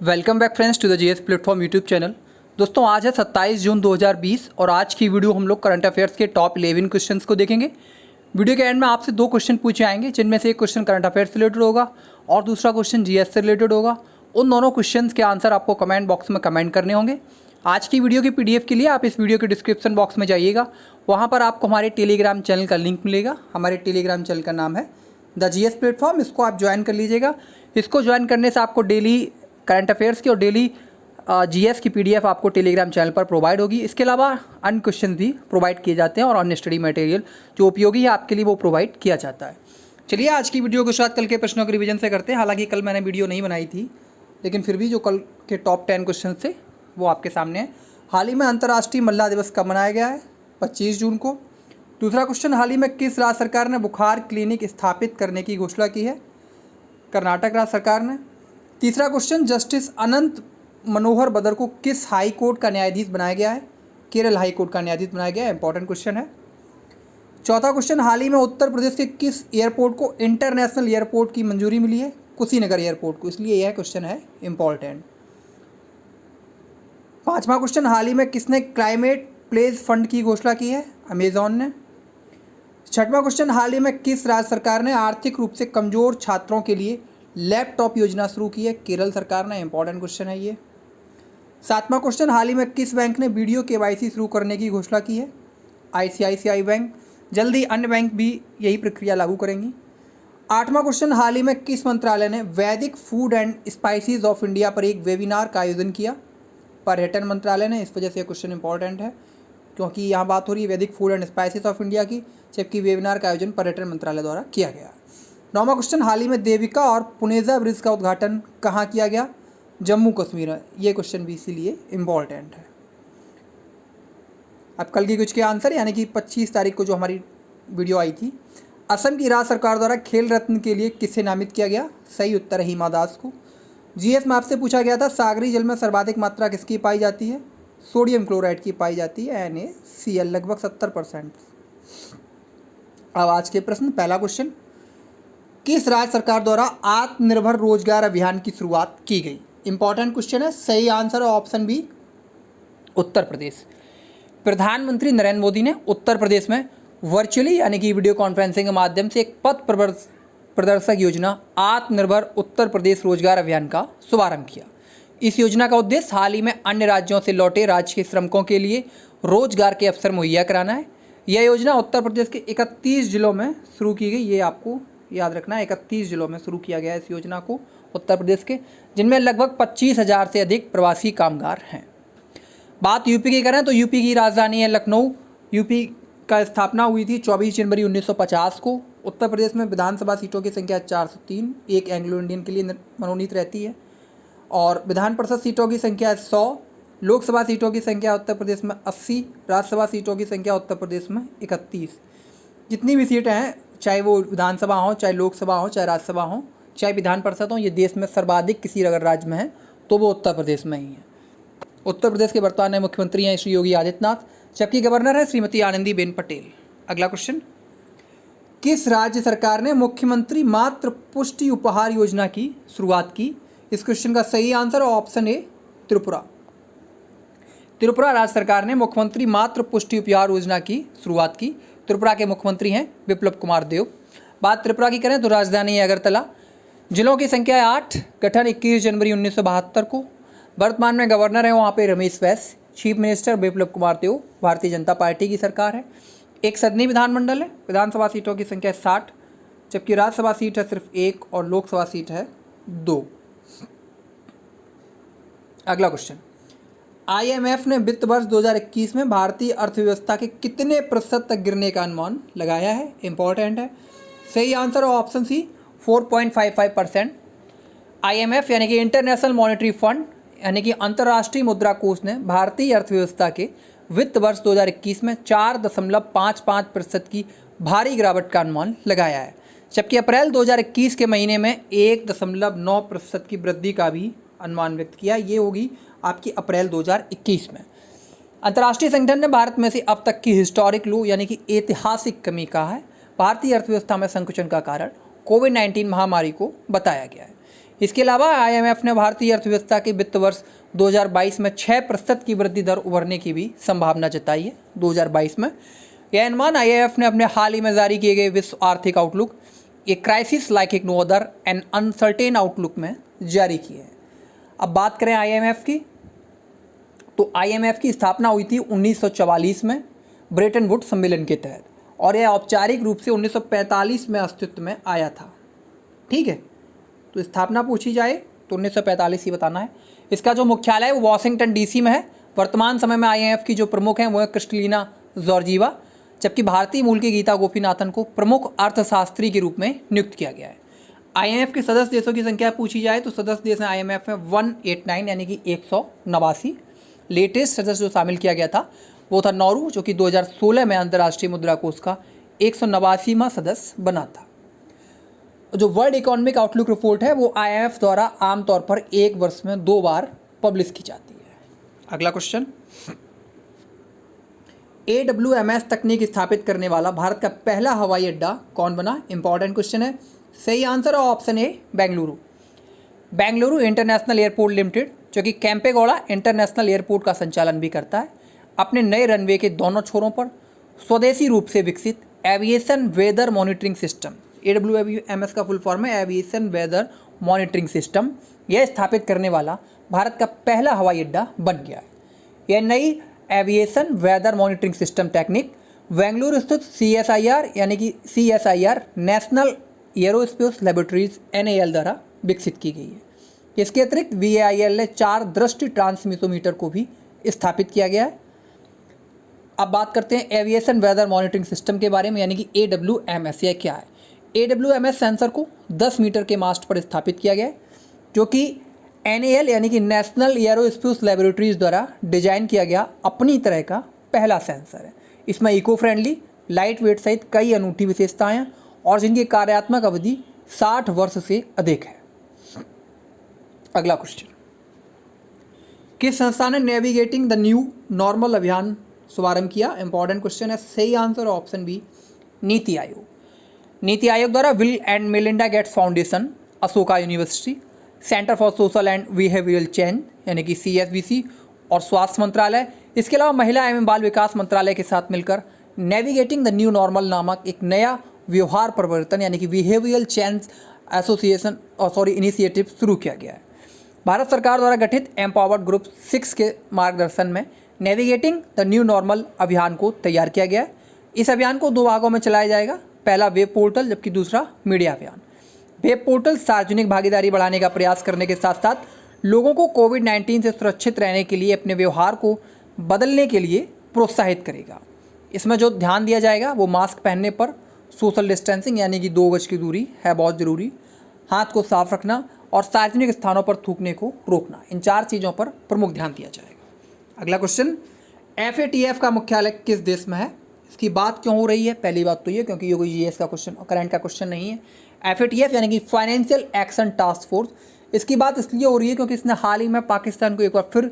Welcome back friends to the GS platform YouTube channel. दोस्तों आज है 27 जून 2020 और आज की वीडियो हम लोग करंट अफेयर्स के टॉप 11 क्वेश्चंस को देखेंगे। वीडियो के एंड में आपसे दो क्वेश्चन पूछे आएंगे, जिनमें से एक क्वेश्चन करंट अफेयर्स से रिलेटेड होगा और दूसरा क्वेश्चन जीएस से रिलेटेड होगा। उन दोनों क्वेश्चन के आंसर आपको कमेंट बॉक्स में कमेंट करने होंगे। आज की वीडियो की पीडीएफ के लिए आप इस वीडियो के डिस्क्रिप्शन बॉक्स में जाइएगा, वहाँ पर आपको हमारे टेलीग्राम चैनल का लिंक मिलेगा। हमारे टेलीग्राम चैनल का नाम है द जीएस प्लेटफॉर्म, इसको आप ज्वाइन कर लीजिएगा। इसको ज्वाइन करने से आपको डेली करंट अफेयर्स की और डेली जीएस की पीडीएफ आपको टेलीग्राम चैनल पर प्रोवाइड होगी। इसके अलावा अन्य क्वेश्चन भी प्रोवाइड किए जाते हैं और अन्य स्टडी मटेरियल जो उपयोगी है आपके लिए वो प्रोवाइड किया जाता है। चलिए आज की वीडियो को शुरुआत कल के प्रश्नों के रिवीजन से करते हैं। हालांकि कल मैंने वीडियो नहीं बनाई थी, लेकिन फिर भी जो कल के टॉप 10 क्वेश्चन थे वो आपके सामने है। हाल ही में अंतर्राष्ट्रीय महिला दिवस कब मनाया गया है? 25 जून को। दूसरा क्वेश्चन, हाल ही में किस राज्य सरकार ने बुखार क्लिनिक स्थापित करने की घोषणा की है? कर्नाटक राज्य सरकार ने। तीसरा क्वेश्चन, जस्टिस अनंत मनोहर बदर को किस हाई कोर्ट का न्यायाधीश बनाया गया है? केरल हाई कोर्ट का न्यायाधीश बनाया गया है। इंपॉर्टेंट क्वेश्चन है। चौथा क्वेश्चन, हाल ही में उत्तर प्रदेश के किस एयरपोर्ट को इंटरनेशनल एयरपोर्ट की मंजूरी मिली है? कुशीनगर एयरपोर्ट को, इसलिए यह क्वेश्चन है इंपॉर्टेंट। पांचवा क्वेश्चन, हाल ही में किसने क्लाइमेट प्लेज फंड की घोषणा की है? अमेजॉन ने। छठवां क्वेश्चन, हाल ही में किस राज्य सरकार ने आर्थिक रूप से कमजोर छात्रों के लिए लैपटॉप योजना शुरू की है? केरल सरकार ने। इंपॉर्टेंट क्वेश्चन है ये। सातवां क्वेश्चन, हाल ही में किस बैंक ने वीडियो केवाईसी शुरू करने की घोषणा की है? ICICI bank. जल्दी अन्य बैंक भी यही प्रक्रिया लागू करेंगी। आठवां क्वेश्चन, हाल ही में किस मंत्रालय ने वैदिक food and spices of India पर एक वेबिनार का आयोजन किया? पर्यटन मंत्रालय ने। इस वजह से क्वेश्चन इंपॉर्टेंट है, क्योंकि यहाँ बात हो रही है वैदिक food and spices of India की, जबकि वेबिनार का आयोजन पर्यटन मंत्रालय द्वारा किया गया। नौवां क्वेश्चन, हाल ही में देविका और पुनेजा ब्रिज का उद्घाटन कहाँ किया गया? जम्मू कश्मीर है। ये क्वेश्चन भी इसीलिए इम्पॉर्टेंट है। अब कल की कुछ के आंसर, यानी कि 25 तारीख को जो हमारी वीडियो आई थी, असम की राज्य सरकार द्वारा खेल रत्न के लिए किसे नामित किया गया? सही उत्तर है हिमा दास को। जीएस में आपसे पूछा गया था सागरी जल में सर्वाधिक मात्रा किसकी पाई जाती है? सोडियम क्लोराइड की पाई जाती है, NaCl, लगभग 70%। अब आज के प्रश्न, पहला क्वेश्चन, किस राज्य सरकार द्वारा आत्मनिर्भर रोजगार अभियान की शुरुआत की गई? इंपॉर्टेंट क्वेश्चन है। सही आंसर है ऑप्शन बी, उत्तर प्रदेश। प्रधानमंत्री नरेंद्र मोदी ने उत्तर प्रदेश में वर्चुअली यानी कि वीडियो कॉन्फ्रेंसिंग के माध्यम से एक पथ प्रदर्शक योजना आत्मनिर्भर उत्तर प्रदेश रोजगार अभियान का शुभारंभ किया। इस योजना का उद्देश्य हाल ही में अन्य राज्यों से लौटे राज्य के श्रमिकों के लिए रोजगार के अवसर मुहैया कराना है। यह योजना उत्तर प्रदेश के 31 जिलों में शुरू की गई। ये आपको याद रखना है, 31 जिलों में शुरू किया गया है इस योजना को उत्तर प्रदेश के, जिनमें लगभग 25,000 से अधिक प्रवासी कामगार हैं। बात यूपी की करें तो यूपी की राजधानी है लखनऊ। यूपी का स्थापना हुई थी 24 जनवरी 1950 को। उत्तर प्रदेश में विधानसभा सीटों की संख्या 403, एक एंग्लो इंडियन के लिए मनोनीत रहती है, और विधान परिषद सीटों की संख्या 100, लोकसभा सीटों की संख्या उत्तर प्रदेश में 80, राज्यसभा सीटों की संख्या उत्तर प्रदेश में 31। जितनी भी सीटें हैं, चाहे वो विधानसभा हो, चाहे लोकसभा हो, चाहे राज्यसभा हो, चाहे विधान परिषद हो, ये देश में सर्वाधिक किसी अगर राज्य में है तो वो उत्तर प्रदेश में ही है। उत्तर प्रदेश के वर्तमान मुख्यमंत्री हैं श्री योगी आदित्यनाथ, जबकि गवर्नर है श्रीमती आनंदीबेन पटेल। अगला क्वेश्चन, किस राज्य सरकार ने मुख्यमंत्री मातृ पुष्टि उपहार योजना की शुरुआत की? इस क्वेश्चन का सही answer option A, Tripura. Tripura राज्य सरकार ने मुख्यमंत्री मातृ पुष्टि उपहार योजना की शुरुआत की। त्रिपुरा के मुख्यमंत्री हैं बिप्लब कुमार देव। बात त्रिपुरा की करें तो राजधानी है अगरतला। जिलों की संख्या है 8, गठन 21 जनवरी 1972 को। वर्तमान में गवर्नर है वहाँ पे रमेश बैस, चीफ मिनिस्टर बिप्लब कुमार देव, भारतीय जनता पार्टी की सरकार है। एक सदनी विधानमंडल है, विधानसभा सीटों की संख्या 60, जबकि राज्यसभा सीट है सिर्फ 1 और लोकसभा सीट है 2। अगला क्वेश्चन, IMF ने वित्त वर्ष 2021 में भारतीय अर्थव्यवस्था के कितने प्रतिशत तक गिरने का अनुमान लगाया है? इंपॉर्टेंट है। सही आंसर ऑप्शन सी, 4.55%। IMF यानी कि इंटरनेशनल मॉनेटरी फंड यानी कि अंतर्राष्ट्रीय मुद्रा कोष ने भारतीय अर्थव्यवस्था के वित्त वर्ष 2021 में 4.55% की भारी गिरावट का अनुमान लगाया है, जबकि अप्रैल 2021 के महीने में 1.9% की वृद्धि का भी अनुमान व्यक्त किया। ये होगी आपकी अप्रैल 2021 में। अंतर्राष्ट्रीय संगठन ने भारत में से अब तक की हिस्टोरिक लो यानी कि ऐतिहासिक कमी कहा है। भारतीय अर्थव्यवस्था में संकुचन का कारण कोविड-19 महामारी को बताया गया है। इसके अलावा IMF ने भारतीय अर्थव्यवस्था के वित्त वर्ष 2022 में 6% की वृद्धि दर उभरने की भी संभावना जताई है 2022 में। यह अनुमान IMF ने अपने हाल ही में जारी किए गए विश्व आर्थिक आउटलुक ए क्राइसिस लाइक एक no other and uncertain outlook में जारी किए हैं। अब बात करें IMF की, तो IMF की स्थापना हुई थी 1944 में ब्रेटन वुड सम्मेलन के तहत, और यह औपचारिक रूप से 1945 में अस्तित्व में आया था। ठीक है, तो स्थापना पूछी जाए तो 1945 ही बताना है। इसका जो मुख्यालय है वो वाशिंगटन DC में है। वर्तमान समय में IMF की जो प्रमुख हैं वो है क्रिस्टलिना जॉर्जीवा, जबकि भारतीय मूल के गीता गोपीनाथन को प्रमुख अर्थशास्त्री के रूप में नियुक्त किया गया है। IMF के सदस्य देशों की संख्या पूछी जाए तो सदस्य देश हैं IMF में 189 यानी कि 189। लेटेस्ट सदस्य जो शामिल किया गया था वो था नॉर्वे, जो कि 2016 में अंतर्राष्ट्रीय मुद्रा कोष का 189वां सदस्य बना था। जो वर्ल्ड इकोनॉमिक आउटलुक रिपोर्ट है वो IMF द्वारा आमतौर पर एक वर्ष में 2 बार पब्लिश की जाती है। अगला क्वेश्चन, AWMS तकनीक स्थापित करने वाला भारत का पहला हवाई अड्डा कौन बना? इंपॉर्टेंट क्वेश्चन है। सही आंसर है option A, Bengaluru. Bengaluru international airport limited, जो कि कैंपेगौड़ा इंटरनेशनल एयरपोर्ट का संचालन भी करता है, अपने नए रनवे के दोनों छोरों पर स्वदेशी रूप से विकसित aviation weather monitoring system, AWMS का फुल फॉर्म है एविएशन वेदर मॉनिटरिंग सिस्टम, यह स्थापित करने वाला भारत का पहला हवाई अड्डा बन गया है। यह नई aviation weather monitoring system technique Bengaluru स्थित CSIR यानी कि CSIR national aerospace laboratories NAL द्वारा विकसित की गई है। इसके अतिरिक्त VAIL ने 4 दृष्टि ट्रांसमिटोमीटर को भी स्थापित किया गया है। अब बात करते हैं एविएशन वेदर मॉनिटरिंग सिस्टम के बारे में, यानी कि AWMS। यह क्या है? AWMS सेंसर को 10 मीटर के मास्ट पर स्थापित किया गया है, जो कि NAL यानी कि नेशनल एरोस्पेस लेबोरेटरीज द्वारा डिजाइन किया गया अपनी तरह का पहला सेंसर है। इसमें इको फ्रेंडली, लाइट वेट सहित कई अनूठी विशेषताएं हैं और जिनकी कार्यात्मक अवधि 60 वर्ष से अधिक है। अगला क्वेश्चन, किस संस्था ने नेविगेटिंग द न्यू नॉर्मल अभियान शुभारंभ किया? इंपॉर्टेंट क्वेश्चन है। सही answer option B, NITI Aayog. NITI Aayog द्वारा bill and Melinda Gates foundation, Ashoka university, centre for social and behavioural change यानी कि CSBC और स्वास्थ्य मंत्रालय, इसके अलावा महिला एवं बाल विकास मंत्रालय के साथ मिलकर नेविगेटिंग द न्यू नॉर्मल नामक एक नया व्यवहार परिवर्तन यानी कि बिहेवियरल चेंज इनिशिएटिव शुरू किया गया है। भारत सरकार द्वारा गठित एम्पावर्ड ग्रुप 6 के मार्गदर्शन में नेविगेटिंग द न्यू नॉर्मल अभियान को तैयार किया गया है। इस अभियान को 2 भागों में चलाया जाएगा, पहला वेब पोर्टल जबकि दूसरा मीडिया अभियान। वेब पोर्टल सार्वजनिक भागीदारी बढ़ाने का प्रयास करने के साथ साथ लोगों को कोविड-19 से सुरक्षित रहने के लिए अपने व्यवहार को बदलने के लिए प्रोत्साहित करेगा। इसमें जो ध्यान दिया जाएगा वो मास्क पहनने पर, सोशल डिस्टेंसिंग यानी कि 2 गज की दूरी है बहुत ज़रूरी, हाथ को साफ रखना और सार्वजनिक स्थानों पर थूकने को रोकना, इन 4 चीज़ों पर प्रमुख ध्यान दिया जाएगा। अगला क्वेश्चन, FATF का मुख्यालय किस देश में है? इसकी बात क्यों हो रही है? पहली बात तो ये क्योंकि ये कोई GS का क्वेश्चन करंट का क्वेश्चन नहीं है। FATF यानी कि फाइनेंशियल एक्शन टास्क फोर्स, इसकी बात इसलिए हो रही है क्योंकि इसने हाल ही में पाकिस्तान को एक बार फिर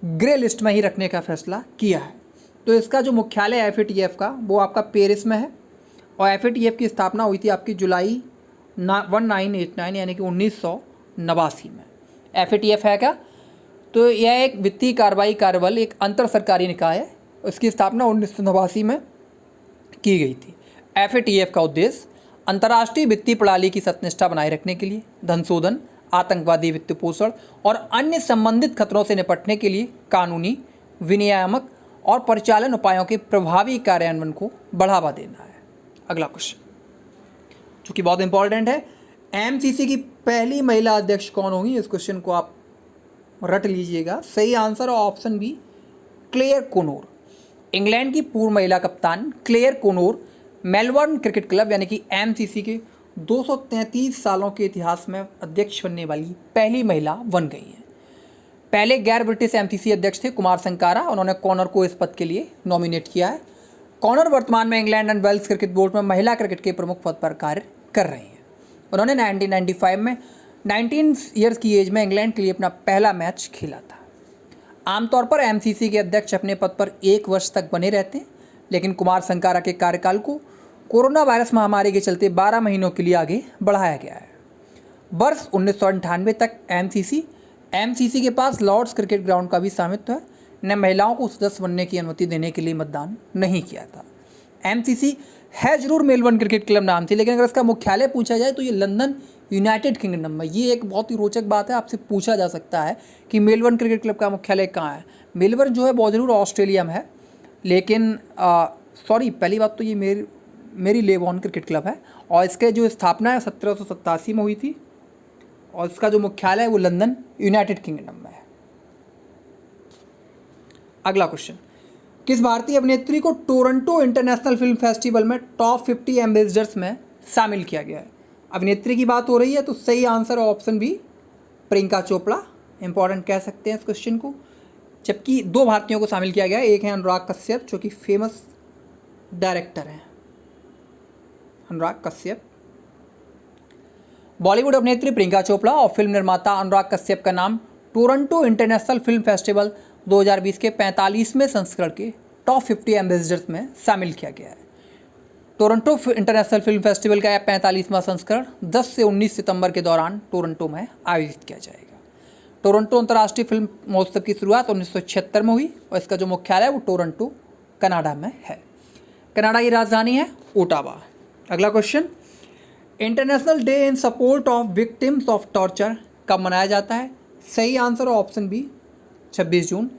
ग्रे लिस्ट में ही रखने का फैसला किया है। तो इसका जो मुख्यालय है FATF का वो आपका पेरिस में है और FATF की स्थापना हुई थी आपकी जुलाई 1989 यानी कि 1989 में। FATF है क्या? तो यह एक वित्तीय कार्रवाई कार्यबल, एक अंतर सरकारी निकाय है। इसकी स्थापना 1989 में की गई थी। FATF का उद्देश्य अंतर्राष्ट्रीय वित्तीय प्रणाली की सत्यनिष्ठा बनाए रखने के लिए धन शोधन, आतंकवादी वित्त पोषण और अन्य संबंधित खतरों से निपटने के लिए कानूनी, विनियामक और परिचालन उपायों के प्रभावी कार्यान्वयन को बढ़ावा देना है। अगला क्वेश्चन जो कि बहुत इंपॉर्टेंट है, MCC की पहली महिला अध्यक्ष कौन होगी? इस क्वेश्चन को आप रट लीजिएगा। सही आंसर ऑप्शन बी, क्लेयर कोनोर। इंग्लैंड की पूर्व महिला कप्तान क्लेयर कोनोर मेलबर्न क्रिकेट क्लब यानी कि MCC के 233 सालों के इतिहास में अध्यक्ष बनने वाली पहली महिला बन गई हैं। पहले गैर ब्रिटिश MCC अध्यक्ष थे कुमार संकारा, उन्होंने कॉनर को इस पद के लिए नॉमिनेट किया है। कॉनर वर्तमान में England and Wales cricket board में महिला क्रिकेट के प्रमुख पद पर कार्य कर रही हैं। उन्होंने 1995 में 19 ईयर्स की एज में इंग्लैंड के लिए अपना पहला मैच खेला था। आमतौर पर MCC के अध्यक्ष अपने पद पर 1 वर्ष तक बने रहते हैं, लेकिन कुमार संकारा के कार्यकाल को कोरोना वायरस महामारी के चलते 12 महीनों के लिए आगे बढ़ाया गया है। वर्ष 1998 तक एमसीसी के पास लॉर्ड्स क्रिकेट ग्राउंड का भी स्वामित्व है। ने महिलाओं को सदस्य बनने की अनुमति देने के लिए मतदान नहीं किया था। एमसीसी है जरूर मेलबर्न क्रिकेट क्लब नाम थी, लेकिन अगर इसका मुख्यालय पूछा जाए तो ये लंदन यूनाइटेड किंगडम में। ये एक बहुत ही रोचक बात है, आपसे पूछा जा सकता है कि मेलबर्न क्रिकेट क्लब का मुख्यालय कहाँ है। मेलबर्न जो है बहुत जरूर ऑस्ट्रेलिया में है, लेकिन सॉरी पहली बात तो ये मेरी लेबॉर्न क्रिकेट क्लब है और इसके जो स्थापना है 1787 में हुई थी और इसका जो मुख्यालय है वो लंदन यूनाइटेड किंगडम में है। अगला क्वेश्चन, किस भारतीय अभिनेत्री को टोरंटो इंटरनेशनल फिल्म फेस्टिवल में टॉप 50 एम्बेसडर्स में शामिल किया गया है? अभिनेत्री की बात हो रही है तो सही आंसर है option B, Priyanka Chopra. Important कह सकते हैं इस क्वेश्चन को। जबकि 2 भारतीयों को शामिल किया गया है, एक है अनुराग कश्यप जो कि फेमस डायरेक्टर हैं, अनुराग कश्यप। बॉलीवुड अभिनेत्री प्रियंका चोपड़ा और फिल्म निर्माता अनुराग कश्यप का नाम टोरंटो इंटरनेशनल फिल्म फेस्टिवल 2020 के 45वें संस्करण के टॉप 50 एम्बेसडर्स में शामिल किया गया है। टोरंटो इंटरनेशनल फिल्म फेस्टिवल का 45वां संस्करण 10 से 19 सितंबर के दौरान टोरंटो में आयोजित किया जाएगा। टोरंटो अंतर्राष्ट्रीय फिल्म महोत्सव की शुरुआत 1976 में हुई और इसका जो मुख्यालय है वो टोरंटो कनाडा में है। कनाडा की राजधानी है ओटावा। अगला question, international day in support of victims of torture कब मनाया जाता है? सही आंसर ऑप्शन बी, 26 जून।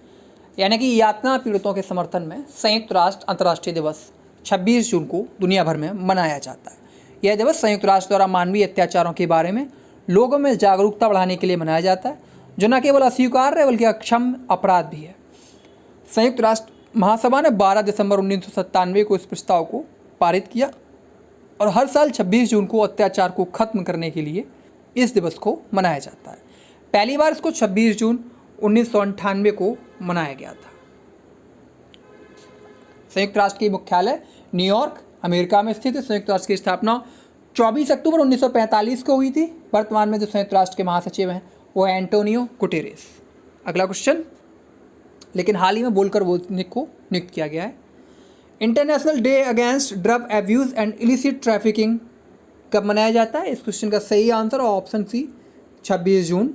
यानी कि यातना पीड़ितों के समर्थन में संयुक्त राष्ट्र अंतर्राष्ट्रीय दिवस 26 जून को दुनिया भर में मनाया जाता है। यह दिवस संयुक्त राष्ट्र द्वारा मानवीय अत्याचारों के बारे में लोगों में जागरूकता बढ़ाने के लिए मनाया जाता है, जो न केवल अस्वीकार्य है बल्कि अक्षम अपराध भी है। संयुक्त राष्ट्र महासभा ने 12 दिसंबर 1997 को इस प्रस्ताव को पारित किया और हर साल 26 जून को अत्याचार को खत्म करने के लिए इस दिवस को मनाया जाता है। पहली बार इसको 26 जून 1998 को मनाया गया था। संयुक्त राष्ट्र की मुख्यालय न्यूयॉर्क अमेरिका में स्थित है। संयुक्त राष्ट्र की स्थापना 24 अक्टूबर 1945 को हुई थी। वर्तमान में जो संयुक्त राष्ट्र के महासचिव हैं वो है एंटोनियो गुटेरेस। अगला क्वेश्चन, लेकिन हाल ही में बोलकर वोजनिक को नियुक्त किया गया है। International day against drug abuse and illicit trafficking कब मनाया जाता है? इस क्वेश्चन का सही आंसर ऑप्शन सी, 26 जून।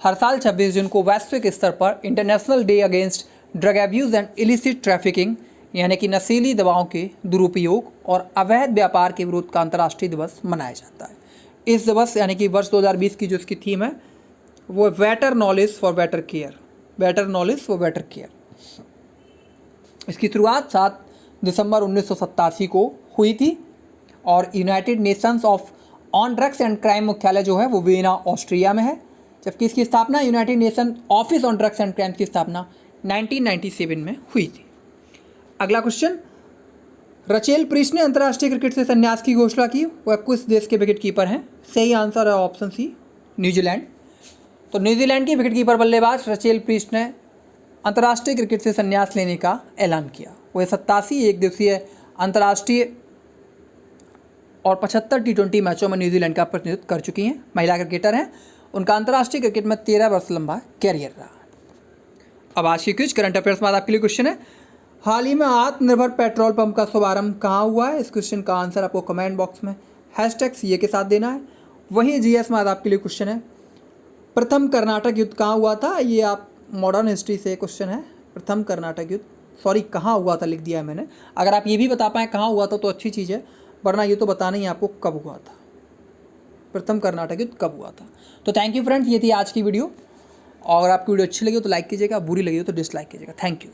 हर साल 26 जून को वैश्विक स्तर पर international day against drug abuse and illicit trafficking यानी कि नशीली दवाओं के दुरुपयोग और अवैध व्यापार के विरोध का अंतर्राष्ट्रीय दिवस मनाया जाता है। इस दिवस यानी कि वर्ष 2020 की जो इसकी थीम है वो better knowledge for better care, better knowledge for better care. इसकी शुरुआत 7 दिसंबर 1987 को हुई थी और United Nations of on drugs and crime मुख्यालय जो है वो वियना ऑस्ट्रिया में है, जबकि इसकी स्थापना United nation office on drugs and crime की स्थापना 1997 में हुई थी। अगला क्वेश्चन, रचेल प्रीस्ट ने अंतर्राष्ट्रीय क्रिकेट से संन्यास की घोषणा की। वह किस देश के विकेट कीपर हैं? सही आंसर है ऑप्शन सी, न्यूजीलैंड। तो न्यूजीलैंड की विकेट कीपर बल्लेबाज रचेल प्रीस्ट ने अंतर्राष्ट्रीय क्रिकेट से संन्यास लेने का ऐलान किया। वह 87 एक दिवसीय अंतर्राष्ट्रीय और 75 T20 मैचों में न्यूजीलैंड का प्रतिनिधित्व कर चुकी हैं। महिला क्रिकेटर हैं। उनका अंतर्राष्ट्रीय क्रिकेट में 13 वर्ष लंबा कैरियर रहा। अब आज की क्विज करंट अफेयर्स में आपके लिए क्वेश्चन है, हाल ही में आत्मनिर्भर पेट्रोल पंप का शुभारंभ कहाँ हुआ है? इस क्वेश्चन का आंसर आपको कमेंट बॉक्स में #CA के साथ देना है। वहीं GS में आपके लिए क्वेश्चन है, प्रथम कर्नाटक युद्ध कहाँ हुआ था? ये आप मॉडर्न हिस्ट्री से क्वेश्चन है। प्रथम कर्नाटक युद्ध, सॉरी कहाँ हुआ था लिख दिया है मैंने। अगर आप ये भी बता पाएँ कहाँ हुआ था तो अच्छी चीज़ है, वरना ये तो बताना ही आपको कब हुआ था, प्रथम कर्नाटक युद्ध कब हुआ था। तो थैंक यू फ्रेंड्स, ये थी आज की वीडियो। और आपकी वीडियो अच्छी लगी हो तो लाइक कीजिएगा, बुरी लगी हो तो डिसलाइक कीजिएगा। Thank you.